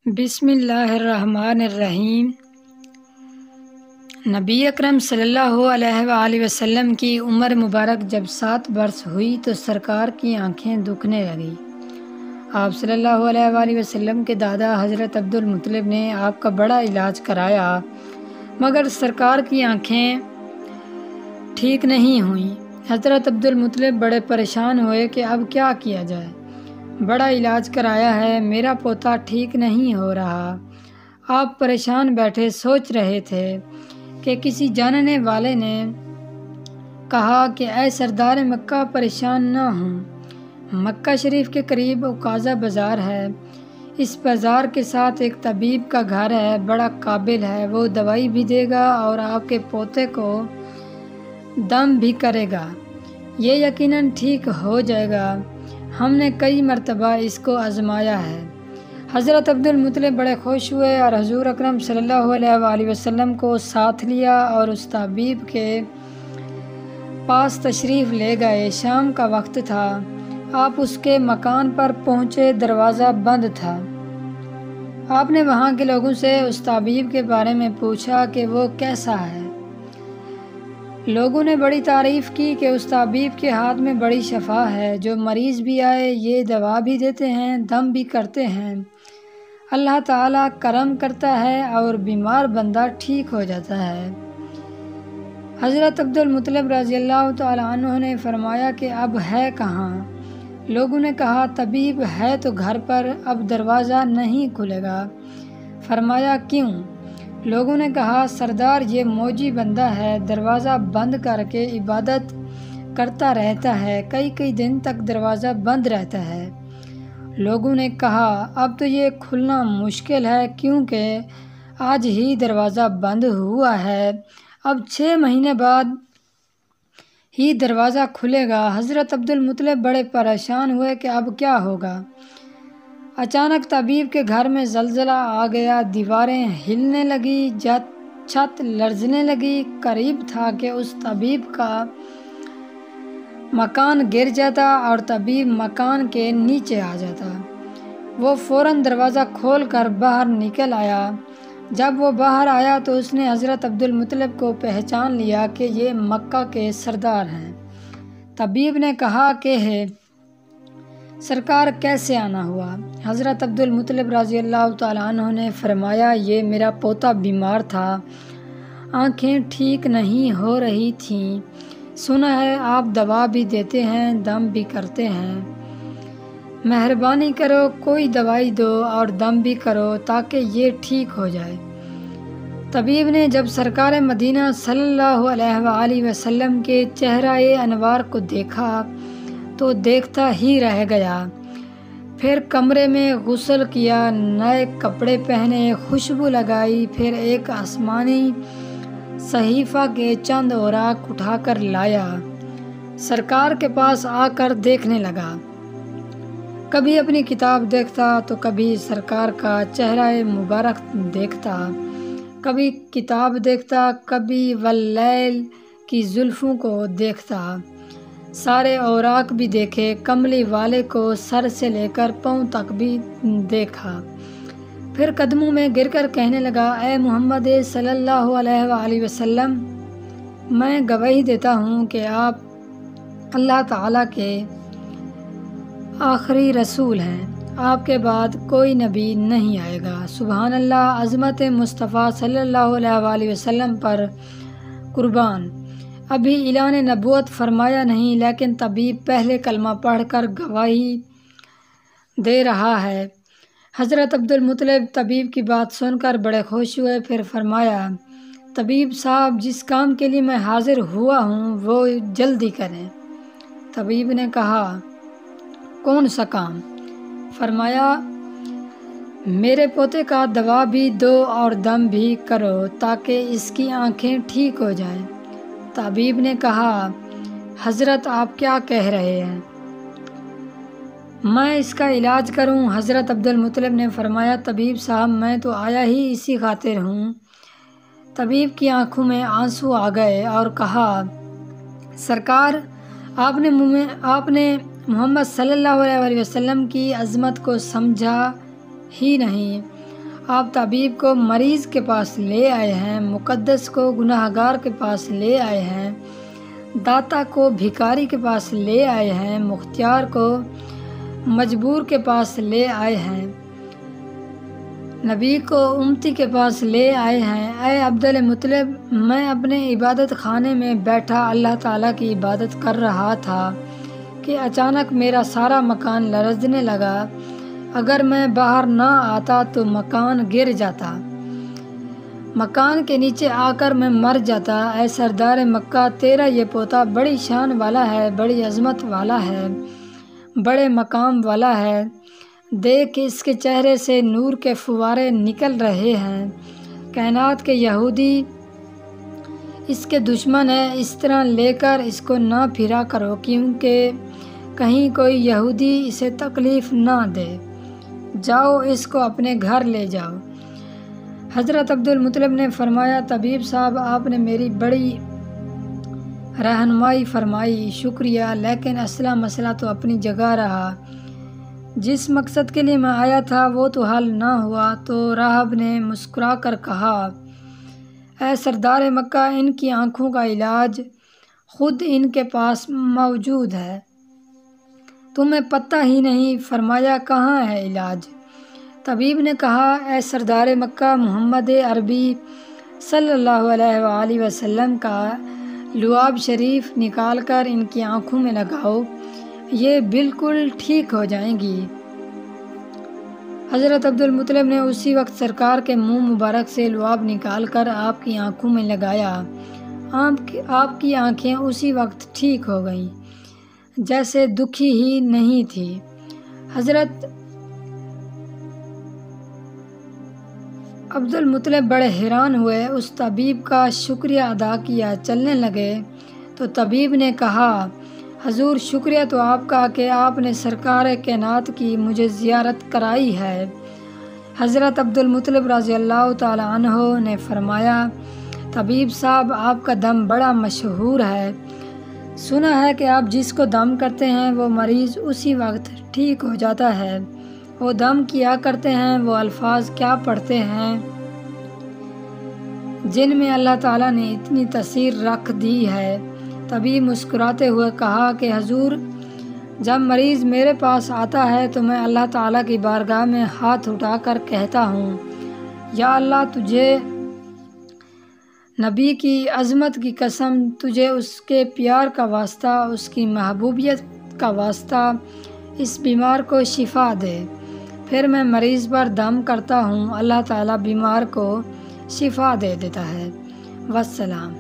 بسم اللہ الرحمن الرحیم۔ نبی اکرم صلی اللہ علیہ وآلہ وسلم کی عمر مبارک جب 7 برس ہوئی تو سرکار کی آنکھیں دکھنے لگیں۔ آپ صلی اللہ علیہ وآلہ وسلم کے دادا حضرت عبدالمطلب نے آپ کا بڑا علاج کرایا مگر سرکار کی آنکھیں ٹھیک نہیں ہوئیں۔ حضرت عبدالمطلب بڑے پریشان ہوئے کہ اب کیا کیا جائے، بڑا علاج کرایا ہے، میرا پوتا ٹھیک نہیں ہو رہا۔ آپ پریشان بیٹھے سوچ رہے تھے کہ کسی جاننے والے نے کہا کہ اے سردار مکہ پریشان نہ ہوں، مکہ شریف کے قریب عکاظہ بازار ہے، اس بازار کے ساتھ ایک طبیب کا گھر ہے، بڑا قابل ہے، وہ دوائی بھی دے گا اور آپ کے پوتے کو دم بھی کرے گا، یہ یقیناً ٹھیک ہو جائے گا، ہم نے کئی مرتبہ اس کو آزمایا ہے۔ حضرت عبدالمطلب بڑے خوش ہوئے اور حضور اکرم صلی اللہ علیہ وآلہ وسلم کو ساتھ لیا اور اس طبیب کے پاس تشریف لے گئے۔ شام کا وقت تھا، آپ اس کے مکان پر پہنچے، دروازہ بند تھا۔ آپ نے وہاں کے لوگوں سے اس طبیب کے بارے میں پوچھا کہ وہ کیسا ہے۔ لوگوں نے بڑی تعریف کی کہ اس طبیب کے ہاتھ میں بڑی شفا ہے، جو مریض بھی آئے یہ دوا بھی دیتے ہیں، دم بھی کرتے ہیں، اللہ تعالیٰ کرم کرتا ہے اور بیمار بندہ ٹھیک ہو جاتا ہے۔ حضرت عبدالمطلب رضی اللہ تعالیٰ عنہ نے فرمایا کہ اب ہے کہاں؟ لوگوں نے کہا طبیب ہے تو گھر پر، اب دروازہ نہیں کھلے گا۔ فرمایا کیوں؟ لوگوں نے کہا سردار یہ موجی بندہ ہے، دروازہ بند کر کے عبادت کرتا رہتا ہے، کئی دن تک دروازہ بند رہتا ہے۔ لوگوں نے کہا اب تو یہ کھلنا مشکل ہے کیونکہ آج ہی دروازہ بند ہوا ہے، اب 6 مہینے بعد ہی دروازہ کھلے گا۔ حضرت عبدالمطلب بڑے پریشان ہوئے کہ اب کیا ہوگا۔ اچانک طبیب کے گھر میں زلزلہ آ گیا، دیواریں ہلنے لگی، چھت لرزنے لگی، قریب تھا کہ اس طبیب کا مکان گر جاتا اور طبیب مکان کے نیچے آ جاتا۔ وہ فوراً دروازہ کھول کر باہر نکل آیا۔ جب وہ باہر آیا تو اس نے حضرت عبدالمطلب کو پہچان لیا کہ یہ مکہ کے سردار ہیں۔ طبیب نے کہا کہ ہے سرکار کیسے آنا ہوا؟ حضرت عبدالمطلب رضی اللہ تعالیٰ عنہ نے فرمایا یہ میرا پوتا بیمار تھا، آنکھیں ٹھیک نہیں ہو رہی تھیں، سنا ہے آپ دوا بھی دیتے ہیں، دم بھی کرتے ہیں، مہربانی کرو کوئی دوائی دو اور دم بھی کرو تاکہ یہ ٹھیک ہو جائے۔ طبیب نے جب سرکار مدینہ صلی اللہ علیہ وآلہ وسلم کے چہرہ انوار کو دیکھا تو دیکھتا ہی رہ گیا، پھر کمرے میں غسل کیا، نئے کپڑے پہنے، خوشبو لگائی، پھر ایک آسمانی صحیفہ کے چند اوراق اٹھا کر لایا، سرکار کے پاس آ کر دیکھنے لگا، کبھی اپنی کتاب دیکھتا تو کبھی سرکار کا چہرہ مبارک دیکھتا، کبھی کتاب دیکھتا، کبھی واللیل کی زلفوں کو دیکھتا، سارے اوراق بھی دیکھے، کملی والے کو سر سے لے کر پاؤں تک بھی دیکھا، پھر قدموں میں گر کر کہنے لگا اے محمد صلی اللہ علیہ وآلہ وسلم، میں گواہی دیتا ہوں کہ آپ اللہ تعالیٰ کے آخری رسول ہیں، آپ کے بعد کوئی نبی نہیں آئے گا۔ سبحان اللہ، عظمت مصطفیٰ صلی اللہ علیہ وآلہ وسلم پر قربان۔ ابھی اعلان نبوت فرمایا نہیں لیکن طبیب پہلے کلمہ پڑھ کر گواہی دے رہا ہے۔ حضرت عبدالمطلب طبیب کی بات سن کر بڑے خوش ہوئے، پھر فرمایا طبیب صاحب جس کام کے لیے میں حاضر ہوا ہوں وہ جلدی کریں۔ طبیب نے کہا کون سا کام؟ فرمایا میرے پوتے کا دوا بھی دو اور دم بھی کرو تاکہ اس کی آنکھیں ٹھیک ہو جائیں۔ طبیب نے کہا حضرت آپ کیا کہہ رہے ہیں، میں اس کا علاج کروں؟ حضرت عبدالمطلب نے فرمایا طبیب صاحب میں تو آیا ہی اسی خاطر ہوں۔ طبیب کی آنکھوں میں آنسو آ گئے اور کہا سرکار آپ نے محمد صلی اللہ علیہ وسلم کی عظمت کو سمجھا ہی نہیں، آپ طبیب کو مریض کے پاس لے آئے ہیں، مقدس کو گناہگار کے پاس لے آئے ہیں، داتا کو بھکاری کے پاس لے آئے ہیں، مختار کو مجبور کے پاس لے آئے ہیں، نبی کو امتی کے پاس لے آئے ہیں۔ اے عبدالمطلب، میں اپنے عبادت خانے میں بیٹھا اللہ تعالیٰ کی عبادت کر رہا تھا کہ اچانک میرا سارا مکان لرزنے لگا۔ اگر میں باہر نہ آتا تو مکان گر جاتا، مکان کے نیچے آ کر میں مر جاتا۔ اے سردار مکہ، تیرا یہ پوتا بڑی شان والا ہے، بڑی عظمت والا ہے، بڑے مقام والا ہے۔ دیکھ، اس کے چہرے سے نور کے فوارے نکل رہے ہیں۔ کائنات کے یہودی اس کے دشمن ہیں، اس طرح لے کر اس کو نہ پھرا کرو کیونکہ کہیں کوئی یہودی اسے تکلیف نہ دے۔ جاؤ، اس کو اپنے گھر لے جاؤ۔ حضرت عبدالمطلب نے فرمایا، طبیب صاحب، آپ نے میری بڑی رہنمائی فرمائی، شکریہ، لیکن اصل مسئلہ تو اپنی جگہ رہا۔ جس مقصد کے لیے میں آیا تھا وہ تو حل نہ ہوا۔ تو راہب نے مسکرا کر کہا، اے سردار مکہ، ان کی آنکھوں کا علاج خود ان کے پاس موجود ہے، تمہیں پتہ ہی نہیں۔ فرمایا، کہاں ہے علاج؟ طبیب نے کہا، اے سردار مکہ، محمد عربی صلی اللہ علیہ وآلہ وسلم کا لعاب شریف نکال کر ان کی آنکھوں میں لگاؤ، یہ بالکل ٹھیک ہو جائیں گی۔ حضرت عبدالمطلب نے اسی وقت سرکار کے منہ مبارک سے لعاب نکال کر آپ کی آنکھوں میں لگایا۔ آپ کی آنکھیں اسی وقت ٹھیک ہو گئیں، جیسے دکھی ہی نہیں تھی۔ حضرت عبدالمطلب بڑے حیران ہوئے، اس طبیب کا شکریہ ادا کیا، چلنے لگے تو طبیب نے کہا، حضور، شکریہ تو آپ کا کہ آپ نے سرکار کائنات کی مجھے زیارت کرائی ہے۔ حضرت عبدالمطلب رضی اللہ تعالیٰ عنہ نے فرمایا، طبیب صاحب، آپ کا دم بڑا مشہور ہے، سنا ہے کہ آپ جس کو دم کرتے ہیں وہ مریض اسی وقت ٹھیک ہو جاتا ہے۔ وہ دم کیا کرتے ہیں، وہ الفاظ کیا پڑھتے ہیں جن میں اللہ تعالیٰ نے اتنی تاثیر رکھ دی ہے؟ طبیب مسکراتے ہوئے کہا کہ حضور، جب مریض میرے پاس آتا ہے تو میں اللہ تعالیٰ کی بارگاہ میں ہاتھ اٹھا کر کہتا ہوں، یا اللہ، تجھے نبی کی عظمت کی قسم، تجھے اس کے پیار کا واسطہ، اس کی محبوبیت کا واسطہ اس بیمار کو شفا دے۔ پھر میں مریض پر دم کرتا ہوں، اللہ تعالیٰ بیمار کو شفا دے دیتا ہے۔ والسلام۔